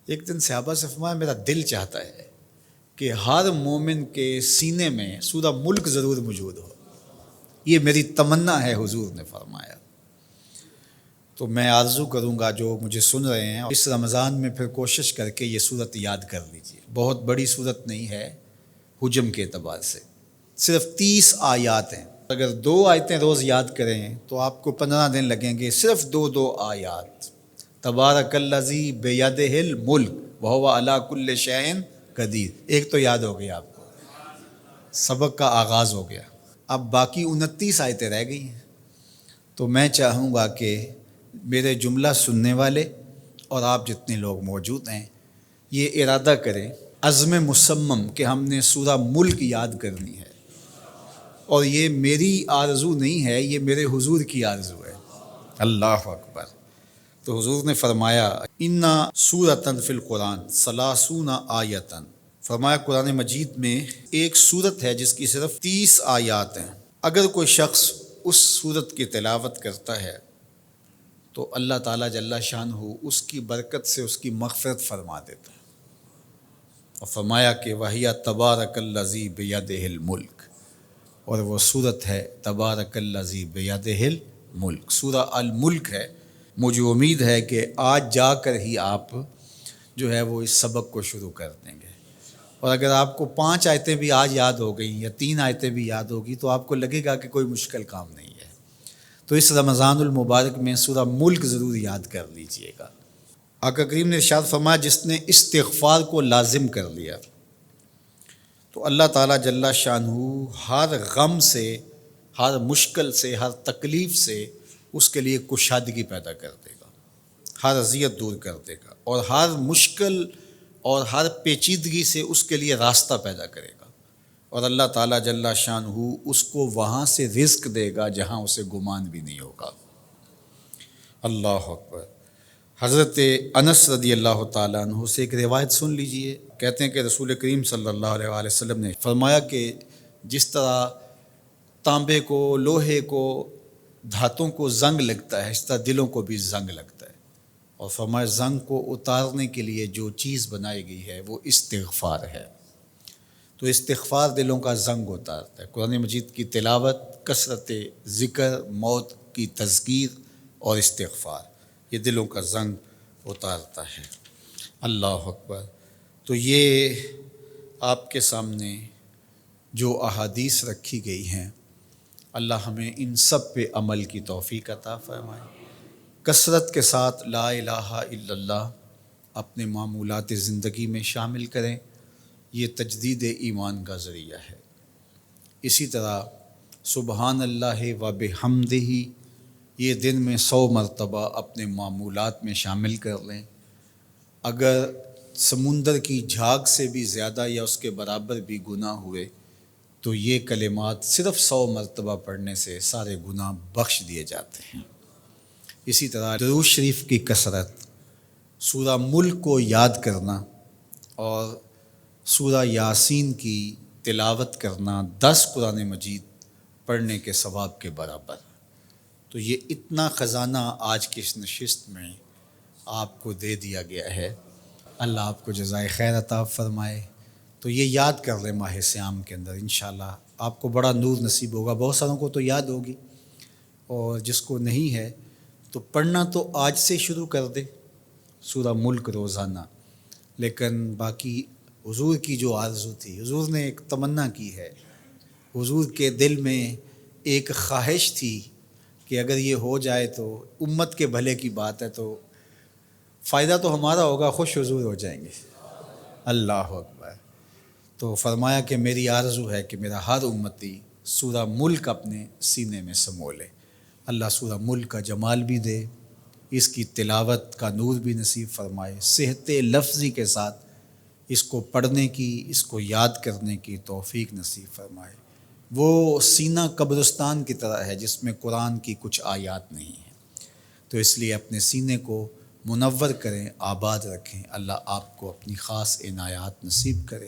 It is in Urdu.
ایک دن صحابہ سے فرمایا میرا دل چاہتا ہے کہ ہر مومن کے سینے میں سورہ ملک ضرور موجود ہو، یہ میری تمنا ہے، حضور نے فرمایا۔ تو میں آرزو کروں گا جو مجھے سن رہے ہیں اس رمضان میں پھر کوشش کر کے یہ صورت یاد کر لیجیے۔ بہت بڑی صورت نہیں ہے حجم کے اعتبار سے، صرف 30 آیات ہیں۔ اگر 2 آیتیں روز یاد کریں تو آپ کو 15 دن لگیں گے، صرف 2 آیات۔ تبارک الذی بیدہ الملک وہو علی کل شیء قدیر، ایک تو یاد ہو گیا، آپ کو سبق کا آغاز ہو گیا۔ اب باقی 29 آیتیں رہ گئی ہیں، تو میں چاہوں گا کہ میرے جملہ سننے والے اور آپ جتنے لوگ موجود ہیں یہ ارادہ کریں، عزم مصمم کہ ہم نے سورہ ملک یاد کرنی ہے، اور یہ میری آرزو نہیں ہے، یہ میرے حضور کی آرزو ہے۔ اللہ اکبر۔ تو حضور نے فرمایا انا سورۃ فی القرآن 30 آیۃ، فرمایا قرآن مجید میں ایک سورت ہے جس کی صرف 30 آیات ہیں۔ اگر کوئی شخص اس سورت کی تلاوت کرتا ہے تو اللہ تعالیٰ جل شانہ اس کی برکت سے اس کی مغفرت فرما دیتا ہے، اور فرمایا کہ وَهِيَ تَبَارَكَ الَّذِي بِيَدِهِ الْمُلْكُ، اور وہ سورت ہے تبارک الذی بیدہ الملک، سورہ الملک ہے۔ مجھے امید ہے کہ آج جا کر ہی آپ جو ہے وہ اس سبق کو شروع کر دیں گے، اور اگر آپ کو 5 آیتیں بھی آج یاد ہو گئیں یا 3 آیتیں بھی یاد ہوگی تو آپ کو لگے گا کہ کوئی مشکل کام نہیں ہے۔ تو اس رمضان المبارک میں سورہ ملک ضرور یاد کر لیجئے گا۔ آقا کریم نے ارشاد فرمایا جس نے استغفار کو لازم کر لیا تو اللہ تعالیٰ جل شانہ ہر غم سے، ہر مشکل سے، ہر تکلیف سے اس کے لیے کشادگی پیدا کر دے گا، ہر اذیت دور کر دے گا، اور ہر مشکل اور ہر پیچیدگی سے اس کے لیے راستہ پیدا کرے گا، اور اللہ تعالیٰ جل شانہ اس کو وہاں سے رزق دے گا جہاں اسے گمان بھی نہیں ہوگا۔ اللہ اکبر۔ حضرت انس رضی اللہ تعالیٰ عنہ سے ایک روایت سن لیجئے۔ کہتے ہیں کہ رسول کریم صلی اللہ علیہ وآلہ وسلم نے فرمایا کہ جس طرح تانبے کو، لوہے کو، دھاتوں کو زنگ لگتا ہے، اس طرح دلوں کو بھی زنگ لگتا ہے، اور فرمایا زنگ کو اتارنے کے لیے جو چیز بنائی گئی ہے وہ استغفار ہے۔ تو استغفار دلوں کا زنگ اتارتا ہے۔ قرآن مجید کی تلاوت، کثرت ذکر، موت کی تذکیر اور استغفار، یہ دلوں کا زنگ اتارتا ہے۔ اللہ اکبر۔ تو یہ آپ کے سامنے جو احادیث رکھی گئی ہیں، اللہ ہمیں ان سب پہ عمل کی توفیق عطا فرمائے۔ کثرت کے ساتھ لا الہ الا اللہ اپنے معمولات زندگی میں شامل کریں، یہ تجدید ایمان کا ذریعہ ہے۔ اسی طرح سبحان اللہ و بحمدہ یہ دن میں 100 مرتبہ اپنے معمولات میں شامل کر لیں۔ اگر سمندر کی جھاگ سے بھی زیادہ یا اس کے برابر بھی گناہ ہوئے تو یہ کلمات صرف 100 مرتبہ پڑھنے سے سارے گناہ بخش دیے جاتے ہیں۔ اسی طرح درود شریف کی کثرت، سورہ ملک کو یاد کرنا اور سورہ یاسین کی تلاوت کرنا 10 قرآن مجید پڑھنے کے ثواب کے برابر۔ تو یہ اتنا خزانہ آج کی اس نشست میں آپ کو دے دیا گیا ہے، اللہ آپ کو جزائے خیر عطا فرمائے۔ تو یہ یاد کر لیں ماہ صیام کے اندر، انشاءاللہ آپ کو بڑا نور نصیب ہوگا۔ بہت ساروں کو تو یاد ہوگی، اور جس کو نہیں ہے تو پڑھنا تو آج سے شروع کر دے سورہ ملک روزانہ۔ لیکن باقی حضور کی جو آرزو تھی، حضور نے ایک تمنا کی ہے، حضور کے دل میں ایک خواہش تھی کہ اگر یہ ہو جائے تو امت کے بھلے کی بات ہے، تو فائدہ تو ہمارا ہوگا، خوش حضور ہو جائیں گے۔ اللہ اکبر۔ تو فرمایا کہ میری آرزو ہے کہ میرا ہر امتی سورہ ملک اپنے سینے میں سمو لے۔ اللہ سورہ ملک کا جمال بھی دے، اس کی تلاوت کا نور بھی نصیب فرمائے، صحت لفظی کے ساتھ اس کو پڑھنے کی، اس کو یاد کرنے کی توفیق نصیب فرمائے۔ وہ سینہ قبرستان کی طرح ہے جس میں قرآن کی کچھ آیات نہیں ہیں، تو اس لیے اپنے سینے کو منور کریں، آباد رکھیں۔ اللہ آپ کو اپنی خاص عنایات نصیب کرے۔